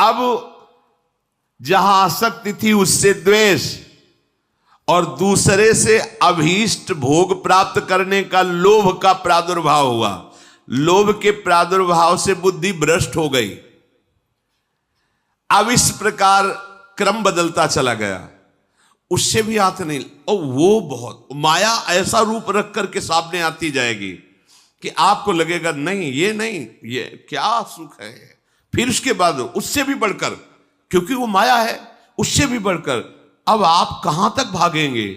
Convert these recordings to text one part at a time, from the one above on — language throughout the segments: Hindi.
अब जहां आसक्ति थी उससे द्वेष, और दूसरे से अभीष्ट भोग प्राप्त करने का लोभ का प्रादुर्भाव हुआ। लोभ के प्रादुर्भाव से बुद्धि भ्रष्ट हो गई। अब इस प्रकार क्रम बदलता चला गया, उससे भी हाथ नहीं। और वो बहुत माया ऐसा रूप रख करके सामने आती जाएगी कि आपको लगेगा नहीं ये क्या सुख है। फिर उसके बाद उससे भी बढ़कर, क्योंकि वो माया है, उससे भी बढ़कर अब आप कहां तक भागेंगे।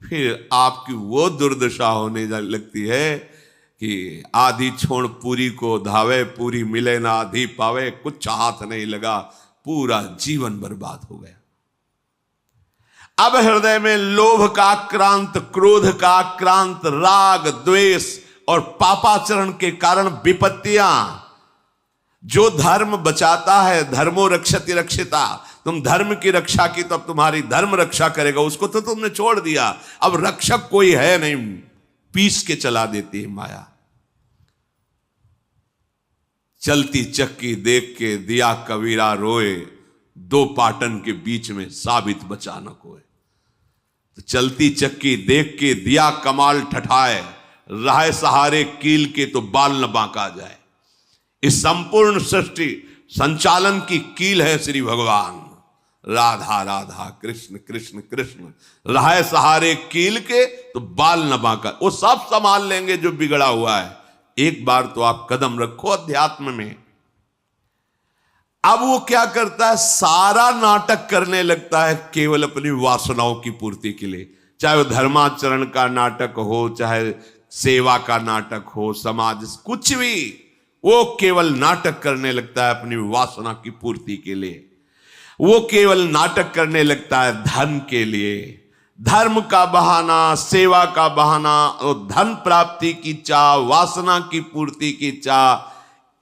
फिर आपकी वो दुर्दशा होने लगती है कि आधी छोड़ पूरी को धावे, पूरी मिले ना आधी पावे, कुछ हाथ नहीं लगा, पूरा जीवन बर्बाद हो गया। अब हृदय में लोभ का आक्रांत, क्रोध का आक्रांत, राग द्वेष और पापाचरण के कारण विपत्तियां। जो धर्म बचाता है, धर्मो रक्षति रक्षिता, तुम धर्म की रक्षा की तो अब तुम्हारी धर्म रक्षा करेगा, उसको तो तुमने छोड़ दिया। अब रक्षक कोई है नहीं, पीस के चला देती है माया। चलती चक्की देख के दिया कबीरा रोए, दो पाटन के बीच में साबित बचा न कोई। तो चलती चक्की देख के दिया कमाल ठठाए, राह सहारे कील के तो बाल न बांका जाए। इस संपूर्ण सृष्टि संचालन की कील है श्री भगवान। राधा राधा कृष्ण कृष्ण कृष्ण, राह सहारे कील के तो बाल न बांका। वो सब संभाल लेंगे जो बिगड़ा हुआ है। एक बार तो आप कदम रखो अध्यात्म में। अब वो क्या करता है, सारा नाटक करने लगता है केवल अपनी वासनाओं की पूर्ति के लिए। चाहे वो धर्माचरण का नाटक हो, चाहे सेवा का नाटक हो, समाज कुछ भी, वो केवल नाटक करने लगता है अपनी वासना की पूर्ति के लिए। वो केवल नाटक करने लगता है धन के लिए। धर्म का बहाना, सेवा का बहाना, और धन प्राप्ति की चाह, वासना की पूर्ति की चाह,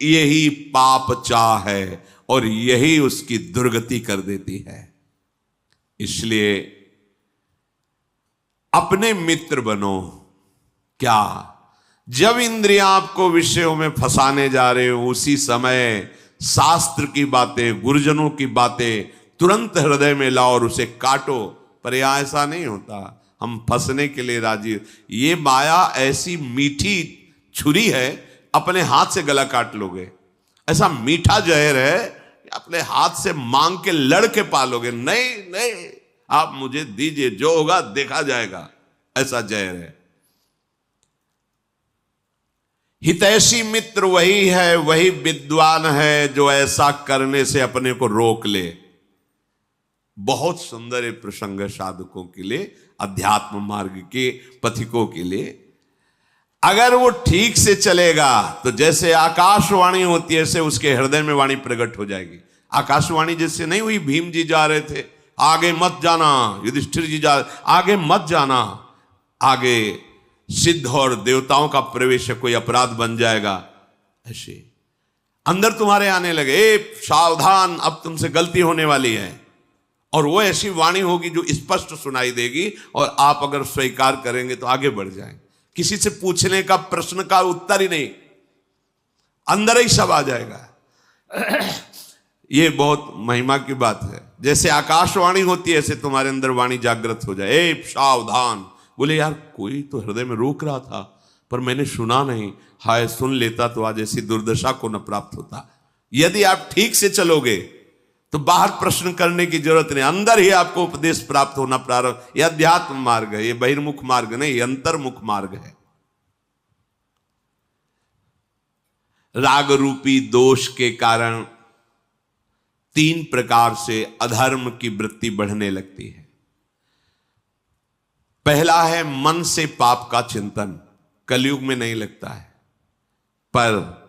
यही पाप चाह है और यही उसकी दुर्गति कर देती है। इसलिए अपने मित्र बनो। क्या, जब इंद्रियां आपको विषयों में फंसाने जा रहे हो, उसी समय शास्त्र की बातें, गुरुजनों की बातें तुरंत हृदय में लाओ और उसे काटो। पर यह ऐसा नहीं होता, हम फंसने के लिए राजी। ये माया ऐसी मीठी छुरी है, अपने हाथ से गला काट लोगे। ऐसा मीठा जहर है, अपने हाथ से मांग के लड़ के पालोगे। नहीं, आप मुझे दीजिए, जो होगा देखा जाएगा, ऐसा जहर है। हितैषी मित्र वही है, वही विद्वान है जो ऐसा करने से अपने को रोक ले। बहुत सुंदर है प्रसंग साधकों के लिए, अध्यात्म मार्ग के पथिकों के लिए। अगर वो ठीक से चलेगा तो जैसे आकाशवाणी होती है, ऐसे उसके हृदय में वाणी प्रकट हो जाएगी। आकाशवाणी जैसे नहीं हुई, भीम जी जा रहे थे, आगे मत जाना, युधिष्ठिर जी आगे मत जाना, आगे सिद्ध और देवताओं का प्रवेश है, कोई अपराध बन जाएगा। ऐसे अंदर तुम्हारे आने लगे, ए सावधान, अब तुमसे गलती होने वाली है। और वो ऐसी वाणी होगी जो स्पष्ट सुनाई देगी, और आप अगर स्वीकार करेंगे तो आगे बढ़ जाएंगे। किसी से पूछने का, प्रश्न का उत्तर ही नहीं, अंदर ही सब आ जाएगा। ये बहुत महिमा की बात है। जैसे आकाशवाणी होती है, ऐसे तुम्हारे अंदर वाणी जागृत हो जाए, ए सावधान। बोले यार, कोई तो हृदय में रोक रहा था पर मैंने सुना नहीं, हाय सुन लेता तो आज ऐसी दुर्दशा को न प्राप्त होता। यदि आप ठीक से चलोगे तो बाहर प्रश्न करने की जरूरत नहीं, अंदर ही आपको उपदेश प्राप्त होना प्रारंभ। यह अध्यात्म मार्ग है, यह बहिर्मुख मार्ग नहीं, यह अंतर्मुख मार्ग है। राग रूपी दोष के कारण 3 प्रकार से अधर्म की वृत्ति बढ़ने लगती है। पहला है मन से पाप का चिंतन। कलयुग में नहीं लगता है, पर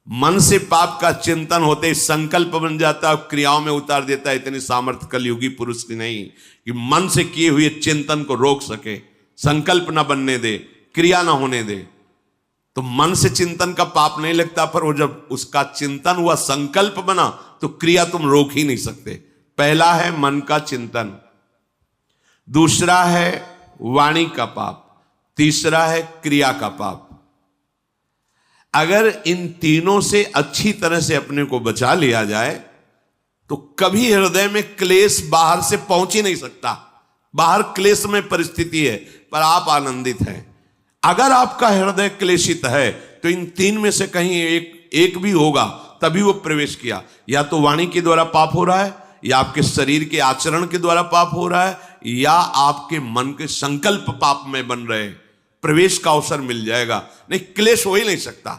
मन से पाप का चिंतन होते ही संकल्प बन जाता है, क्रियाओं में उतार देता है। इतनी सामर्थ्य कलयुगी पुरुष की नहीं कि मन से किए हुए चिंतन को रोक सके, संकल्प ना बनने दे, क्रिया ना होने दे। तो मन से चिंतन का पाप नहीं लगता, पर वो जब उसका चिंतन हुआ, संकल्प बना, तो क्रिया तुम रोक ही नहीं सकते। पहला है मन का चिंतन, दूसरा है वाणी का पाप, तीसरा है क्रिया का पाप। अगर इन तीनों से अच्छी तरह से अपने को बचा लिया जाए तो कभी हृदय में क्लेश बाहर से पहुंच ही नहीं सकता। बाहर क्लेश में परिस्थिति है, पर आप आनंदित हैं। अगर आपका हृदय क्लेशित है तो इन तीन में से कहीं एक भी होगा, तभी वो प्रवेश किया। या तो वाणी के द्वारा पाप हो रहा है, या आपके शरीर के आचरण के द्वारा पाप हो रहा है, या आपके मन के संकल्प पाप में बन रहे हैं। प्रवेश का अवसर मिल जाएगा, नहीं क्लेश हो ही नहीं सकता।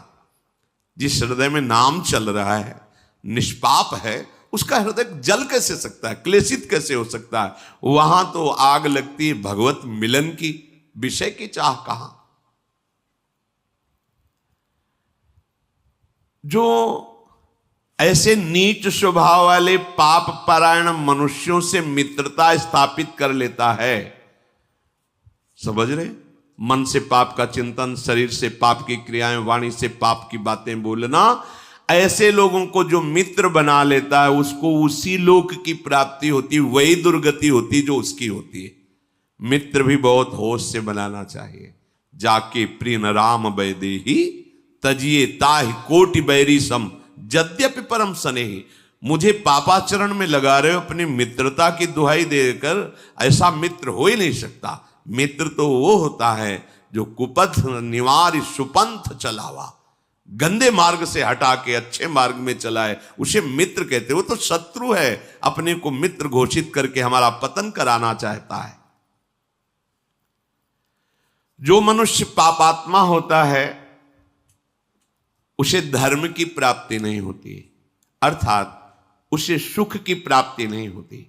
जिस हृदय में नाम चल रहा है, निष्पाप है, उसका हृदय जल कैसे सकता है, क्लेशित कैसे हो सकता है? वहां तो आग लगती है भगवत मिलन की, विषय की चाह कहां। जो ऐसे नीच स्वभाव वाले पाप परायण मनुष्यों से मित्रता स्थापित कर लेता है, समझ रहे, मन से पाप का चिंतन, शरीर से पाप की क्रियाएं, वाणी से पाप की बातें बोलना, ऐसे लोगों को जो मित्र बना लेता है उसको उसी लोक की प्राप्ति होती, वही दुर्गति होती जो उसकी होती है। मित्र भी बहुत होश से बनाना चाहिए। जाके प्रिय न राम बैदेही तजिए ताहि कोटि बैरी सम यद्यपि परम स्नेही। मुझे पापाचरण में लगा रहे हो अपनी मित्रता की दुहाई देकर, ऐसा मित्र हो ही नहीं सकता। मित्र तो वो होता है जो कुपथ निवार सुपंथ चलावा, गंदे मार्ग से हटा के अच्छे मार्ग में चलाए, उसे मित्र कहते। वो तो शत्रु है, अपने को मित्र घोषित करके हमारा पतन कराना चाहता है। जो मनुष्य पापात्मा होता है उसे धर्म की प्राप्ति नहीं होती, अर्थात उसे सुख की प्राप्ति नहीं होती,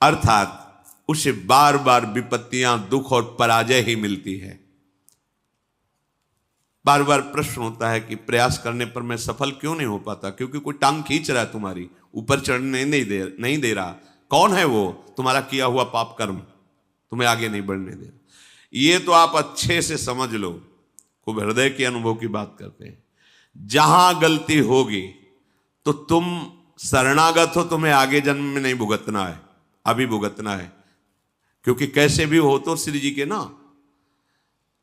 अर्थात उसे बार बार विपत्तियां, दुख और पराजय ही मिलती है। बार बार प्रश्न होता है कि प्रयास करने पर मैं सफल क्यों नहीं हो पाता? क्योंकि कोई टांग खींच रहा है तुम्हारी, ऊपर चढ़ने नहीं दे रहा। कौन है वो? तुम्हारा किया हुआ पाप कर्म तुम्हें आगे नहीं बढ़ने दे रहा। ये तो आप अच्छे से समझ लो, खूब हृदय के अनुभव की बात करते हैं। जहां गलती होगी तो तुम शरणागत हो, तुम्हें आगे जन्म में नहीं भुगतना है, अभी भुगतना है। क्योंकि कैसे भी हो तो श्री जी के ना,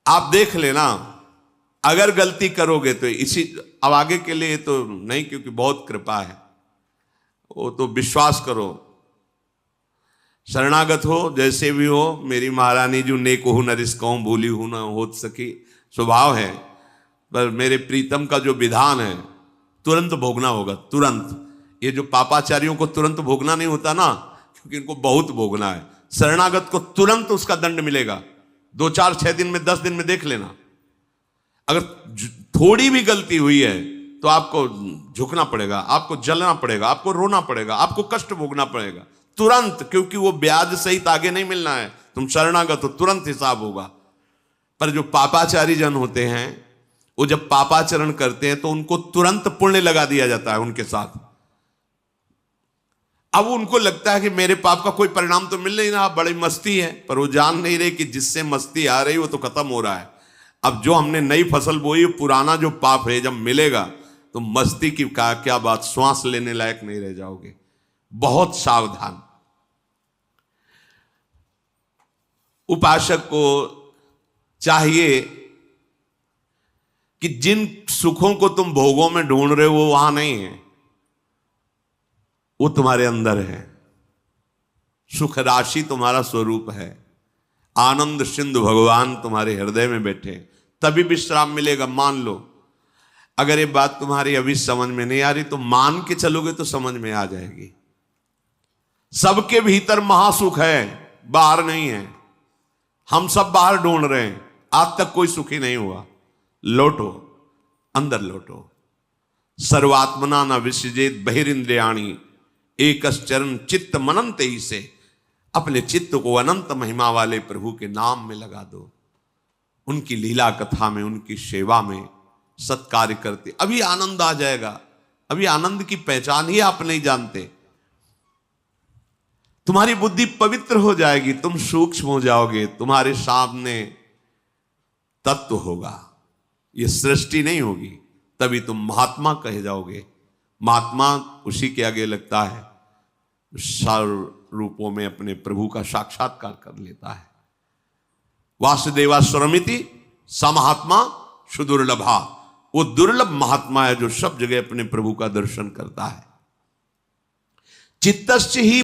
आप देख लेना, अगर गलती करोगे तो इसी, अब आगे के लिए तो नहीं, क्योंकि बहुत कृपा है, वो तो विश्वास करो। शरणागत हो, जैसे भी हो, मेरी महारानी जो नेक हो न रिस्कहूं भूली हूं न हो सकी, स्वभाव है। पर मेरे प्रीतम का जो विधान है तुरंत भोगना होगा, तुरंत। ये जो पापाचारियों को तुरंत भोगना नहीं होता ना, क्योंकि इनको बहुत भोगना है। शरणागत को तुरंत उसका दंड मिलेगा, 2 4 6 दिन में, 10 दिन में देख लेना। अगर थोड़ी भी गलती हुई है तो आपको झुकना पड़ेगा, आपको जलना पड़ेगा, आपको रोना पड़ेगा, आपको कष्ट भोगना पड़ेगा तुरंत, क्योंकि वो ब्याज सहित आगे नहीं मिलना है। तुम शरणागत हो, तुरंत हिसाब होगा। पर जो पापाचारी जन होते हैं, वो जब पापाचरण करते हैं तो उनको तुरंत पुण्य लगा दिया जाता है उनके साथ। अब उनको लगता है कि मेरे पाप का कोई परिणाम तो मिल नहीं रहा, बड़ी मस्ती है, पर वो जान नहीं रहे कि जिससे मस्ती आ रही वो तो खत्म हो रहा है। अब जो हमने नई फसल बोई, पुराना जो पाप है जब मिलेगा तो मस्ती की क्या बात, श्वास लेने लायक नहीं रह जाओगे। बहुत सावधान। उपासक को चाहिए कि जिन सुखों को तुम भोगों में ढूंढ रहे हो वो वहां नहीं है, वो तुम्हारे अंदर है। सुख राशि तुम्हारा स्वरूप है, आनंद सिंधु भगवान तुम्हारे हृदय में बैठे, तभी विश्राम मिलेगा। मान लो, अगर ये बात तुम्हारी अभी समझ में नहीं आ रही तो मान के चलोगे तो समझ में आ जाएगी। सबके भीतर महासुख है, बाहर नहीं है। हम सब बाहर ढूंढ रहे हैं, आज तक कोई सुखी नहीं हुआ। लौटो, अंदर लौटो। सर्वात्मना न विसृजेत बहिरिंद्रियाणि एकश्चरण चित्त मनंत ही से। अपने चित्त को अनंत महिमा वाले प्रभु के नाम में लगा दो, उनकी लीला कथा में, उनकी सेवा में सत्कार्य करते, अभी आनंद आ जाएगा। अभी आनंद की पहचान ही आप नहीं जानते। तुम्हारी बुद्धि पवित्र हो जाएगी, तुम सूक्ष्म हो जाओगे, तुम्हारे सामने तत्व होगा, ये सृष्टि नहीं होगी। तभी तुम महात्मा कहे जाओगे। महात्मा उसी के आगे लगता है सर्व रूपों में अपने प्रभु का साक्षात्कार कर लेता है। वासुदेवा स्वरमिति समहात्मा सुदुर्लभा। वो दुर्लभ महात्मा है जो सब जगह अपने प्रभु का दर्शन करता है। चित्तस्य ही